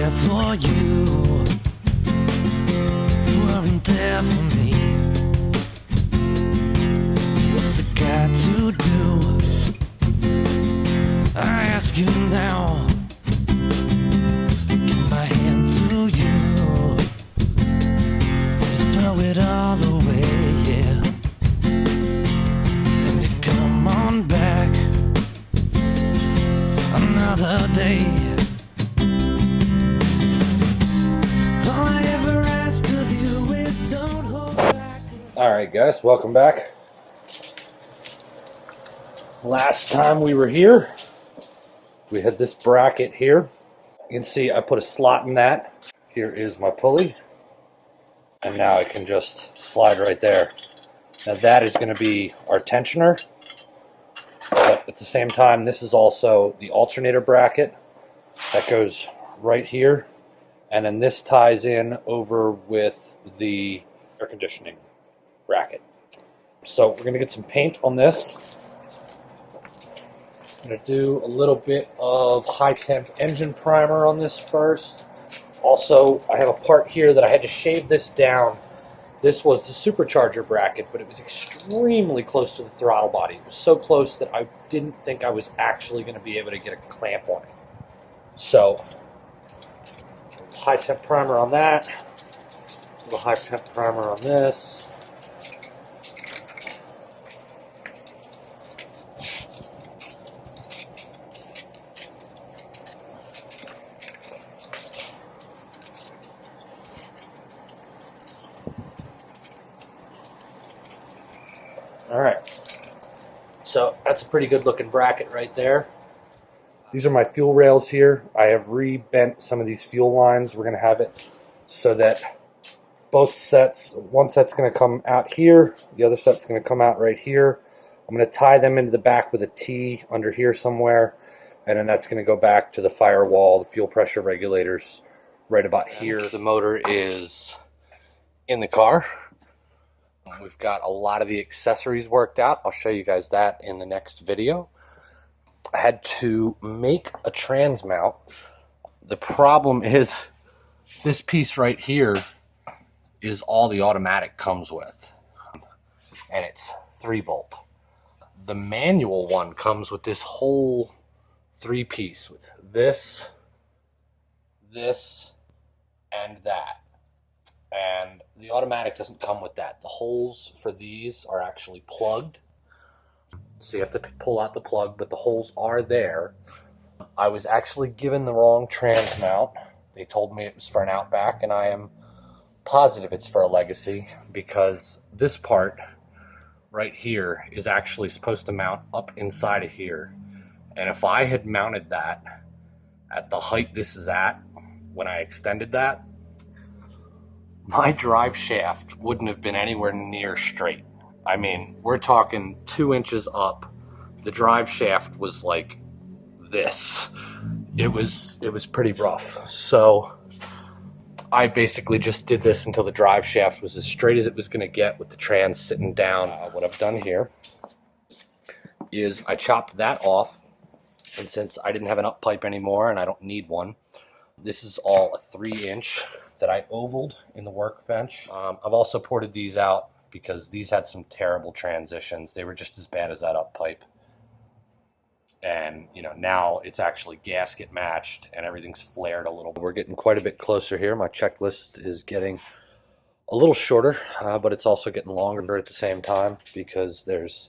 there for you, weren't there for me. What's it got to do? I ask you now. Give my hand to you. You throw it all away, yeah. And you come on back another day. All I ever ask of you is don't hold back. Alright guys, welcome back. Last time we were here, we had this bracket here. You can see I put a slot in that. Here is my pulley. And now I can just slide right there. Now that is going to be our tensioner. But at the same time, this is also the alternator bracket that goes right here. And then this ties in over with the air conditioning bracket. So we're going to get some paint on this. I'm going to do a little bit of high temp engine primer on this first. Also, I have a part here that I had to shave this down. This was the Supercharger bracket, but it was extremely close to the throttle body. It was so close that I didn't think I was actually going to be able to get a clamp on it. So, high temp primer on that. A little high temp primer on this. Alright, so that's a pretty good looking bracket right there. These are my fuel rails here. I have re-bent some of these fuel lines. We're going to have it so that both sets, one set's going to come out here, the other set's going to come out right here. I'm going to tie them into the back with a T under here somewhere, and then that's going to go back to the firewall, the fuel pressure regulators right about here. The motor is in the car. We've got a lot of the accessories worked out. I'll show you guys that in the next video. I had to make a trans mount. The problem is this piece right here is all the automatic comes with. And it's 3-bolt. The manual one comes with this whole 3-piece with this, and that. And the automatic doesn't come with that. The holes for these are actually plugged. So you have to pull out the plug, but the holes are there. I was actually given the wrong trans mount. They told me it was for an Outback, and I am positive it's for a Legacy because this part right here is actually supposed to mount up inside of here. And if I had mounted that at the height this is at, when I extended that, my drive shaft wouldn't have been anywhere near straight. I mean, we're talking 2 inches up. The drive shaft was like this. It was pretty rough. So I basically just did this until the drive shaft was as straight as it was going to get with the trans sitting down. What I've done here is I chopped that off. And since I didn't have an up pipe anymore and I don't need one, this is all a 3-inch that I ovaled in the workbench. I've also ported these out because these had some terrible transitions. They were just as bad as that up pipe. And, you know, now it's actually gasket matched and everything's flared a little. We're getting quite a bit closer here. My checklist is getting a little shorter, but it's also getting longer at the same time because there's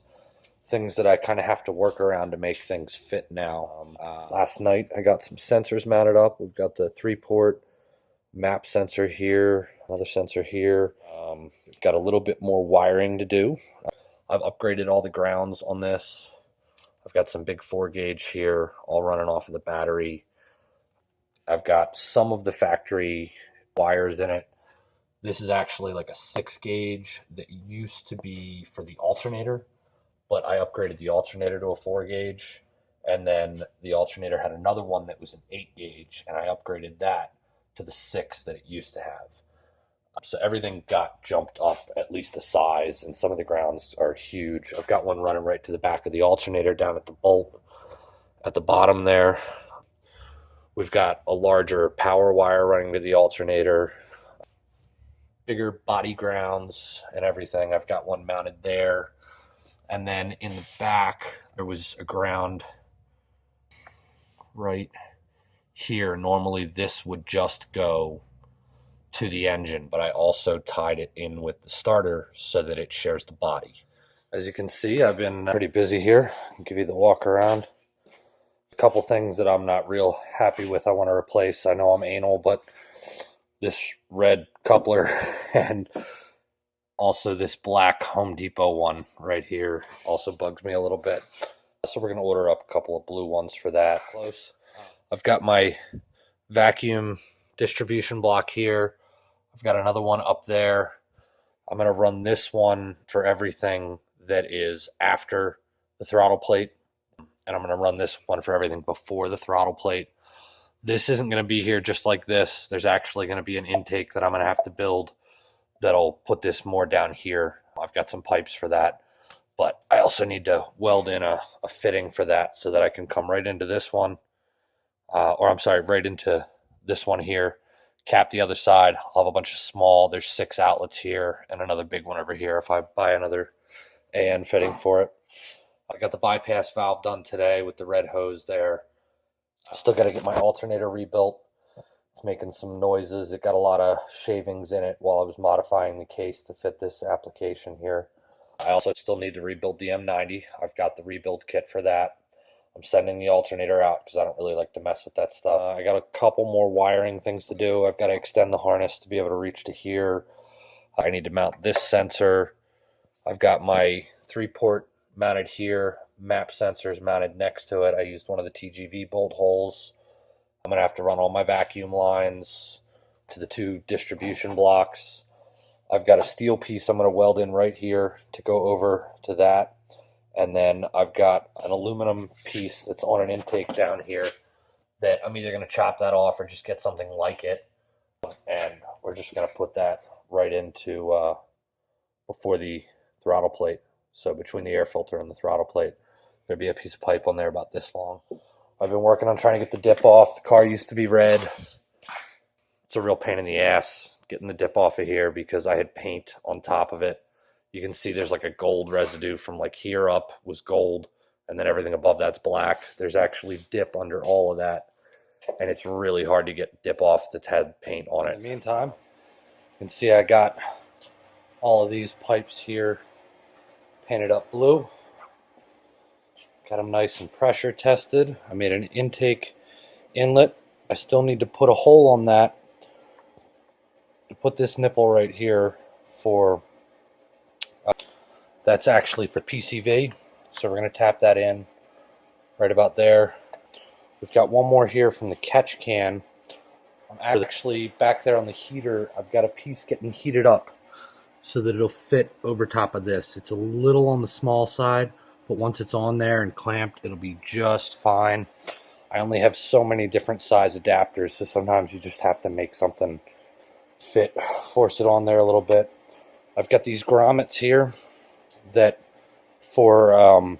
things that I kind of have to work around to make things fit now. Last night I got some sensors mounted up. We've got the 3-port map sensor here, another sensor here. We've got a little bit more wiring to do. I've upgraded all the grounds on this. I've got some big 4-gauge here, all running off of the battery. I've got some of the factory wires in it. This is actually like a 6-gauge that used to be for the alternator, but I upgraded the alternator to a 4-gauge, and then the alternator had another one that was an 8-gauge, and I upgraded that to the 6 that it used to have. So everything got jumped up at least a size, and some of the grounds are huge. I've got one running right to the back of the alternator down at the bolt at the bottom there. We've got a larger power wire running to the alternator, bigger body grounds and everything. I've got one mounted there. And then in the back, there was a ground right here. Normally this would just go to the engine, but I also tied it in with the starter so that it shares the body. As you can see, I've been pretty busy here. I'll give you the walk around. A couple things that I'm not real happy with I want to replace. I know I'm anal, but this red coupler and also this black Home Depot one right here also bugs me a little bit. So we're going to order up a couple of blue ones for that. Close. I've got my vacuum distribution block here. I've got another one up there. I'm going to run this one for everything that is after the throttle plate, and I'm going to run this one for everything before the throttle plate. This isn't going to be here just like this. There's actually going to be an intake that I'm going to have to build that'll put this more down here. I've got some pipes for that, but I also need to weld in a fitting for that so that I can come right into this one, right into this one here, cap the other side. I'll have a bunch of small, there's 6 outlets here and another big one over here if I buy another AN fitting for it. I got the bypass valve done today with the red hose there. I still got to get my alternator rebuilt. It's making some noises. It got a lot of shavings in it while I was modifying the case to fit this application here. I also still need to rebuild the M90. I've got the rebuild kit for that. I'm sending the alternator out because I don't really like to mess with that stuff. I got a couple more wiring things to do. I've got to extend the harness to be able to reach to here. I need to mount this sensor. I've got my 3-port mounted here, map sensors mounted next to it. I used one of the TGV bolt holes. I'm going to have to run all my vacuum lines to the 2 distribution blocks. I've got a steel piece I'm going to weld in right here to go over to that. And then I've got an aluminum piece that's on an intake down here that I'm either going to chop that off or just get something like it. And we're just going to put that right into before the throttle plate. So between the air filter and the throttle plate, there'd be a piece of pipe on there about this long. I've been working on trying to get the dip off. The car used to be red. It's a real pain in the ass getting the dip off of here because I had paint on top of it. You can see there's like a gold residue from like here up was gold, and then everything above that's black. There's actually dip under all of that, and it's really hard to get dip off that's had paint on it. In the meantime, you can see I got all of these pipes here painted up blue. Got them nice and pressure tested. I made an intake inlet. I still need to put a hole on that to put this nipple right here for that's actually for PCV, so we're going to tap that in right about there. We've got one more here from the catch can. I'm actually back there on the heater. I've got a piece getting heated up so that it'll fit over top of this. It's a little on the small side, but once it's on there and clamped, it'll be just fine. I only have so many different size adapters, so sometimes you just have to make something fit, force it on there a little bit. I've got these grommets here that for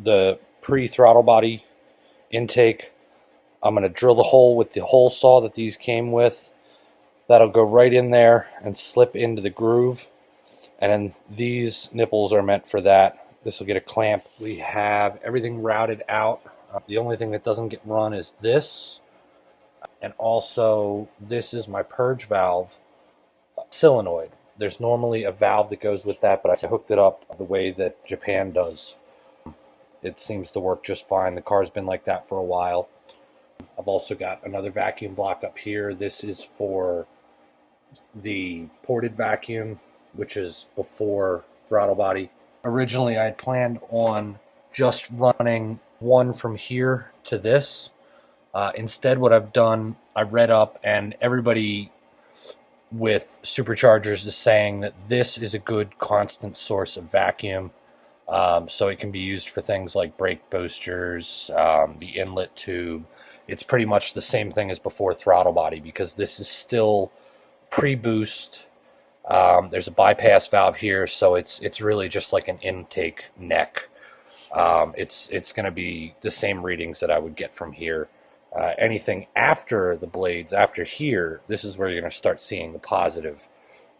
the pre-throttle body intake, I'm going to drill the hole with the hole saw that these came with. That'll go right in there and slip into the groove. And then these nipples are meant for that. This will get a clamp. We have everything routed out. The only thing that doesn't get run is this. And also, this is my purge valve solenoid. There's normally a valve that goes with that, but I hooked it up the way that Japan does. It seems to work just fine. The car's been like that for a while. I've also got another vacuum block up here. This is for the ported vacuum, which is before throttle body. Originally, I had planned on just running one from here to this. Instead, what I've done, I've read up, and everybody with superchargers is saying that this is a good constant source of vacuum. So it can be used for things like brake boosters, the inlet tube. It's pretty much the same thing as before throttle body because this is still pre-boost. There's a bypass valve here, so it's really just like an intake neck. It's going to be the same readings that I would get from here. anything after the blades, after here, this is where you're going to start seeing the positive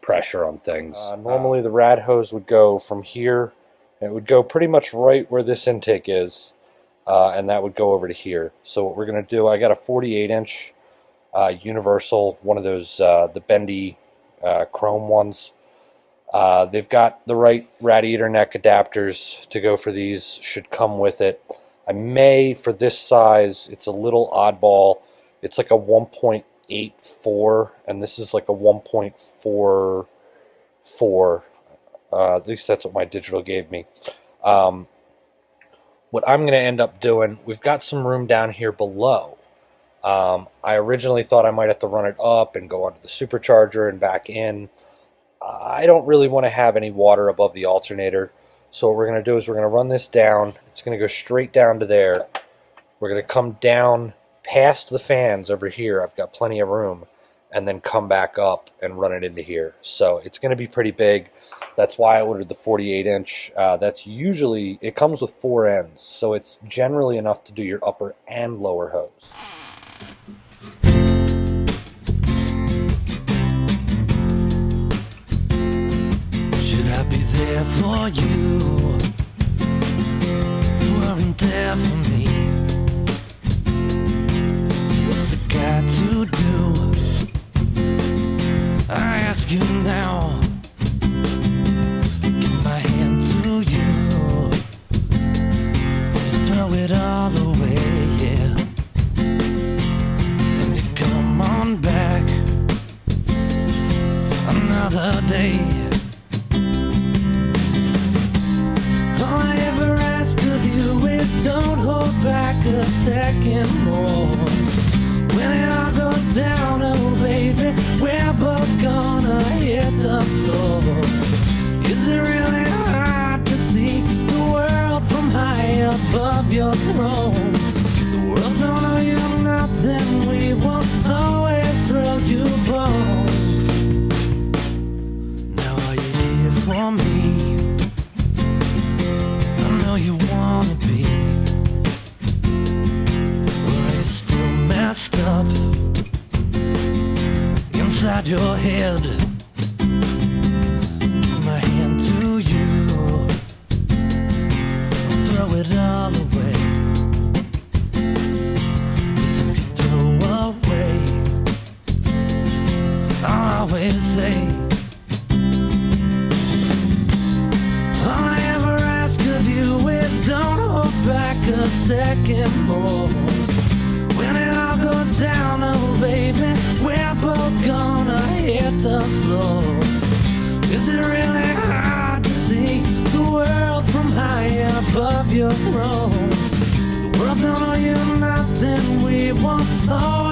pressure on things. Normally the rad hose would go from here, and it would go pretty much right where this intake is, and that would go over to here. So what we're going to do, I got a 48-inch universal, one of those, the bendy chrome ones. They've got the right radiator neck adapters to go for these, should come with it. I may, for this size, it's a little oddball. It's like a 1.84, and this is like a 1.44. At least that's what my digital gave me. What I'm going to end up doing, we've got some room down here below. I originally thought I might have to run it up and go onto the supercharger and back in. I don't really want to have any water above the alternator. So what we're going to do is we're going to run this down. It's going to go straight down to there. We're going to come down past the fans over here. I've got plenty of room. And then come back up and run it into here. So it's going to be pretty big. That's why I ordered the 48-inch. That's usually, it comes with 4 ends. So it's generally enough to do your upper and lower hose. There for you, you weren't there for me. What's it got to do? I ask you now. Give my hand to you. Throw it all away, yeah. And you come on back another day. All I ever ask of you is don't hold back a second more. When it all goes down, oh baby, we're both gonna hit the floor. Is it really hard to see the world from high above your throne? The world don't owe you nothing, we won't always throw you bone. Now are you here for me? You wanna be, or are you still messed up inside your head? Give my hand to you, throw it all away. 'Cause if you throw away, I'll always say, all I ever ask of you is don't hold back a second more. When it all goes down, oh baby, we're both gonna hit the floor. Is it really hard to see the world from high above your throne? The world don't owe you nothing, we won't know.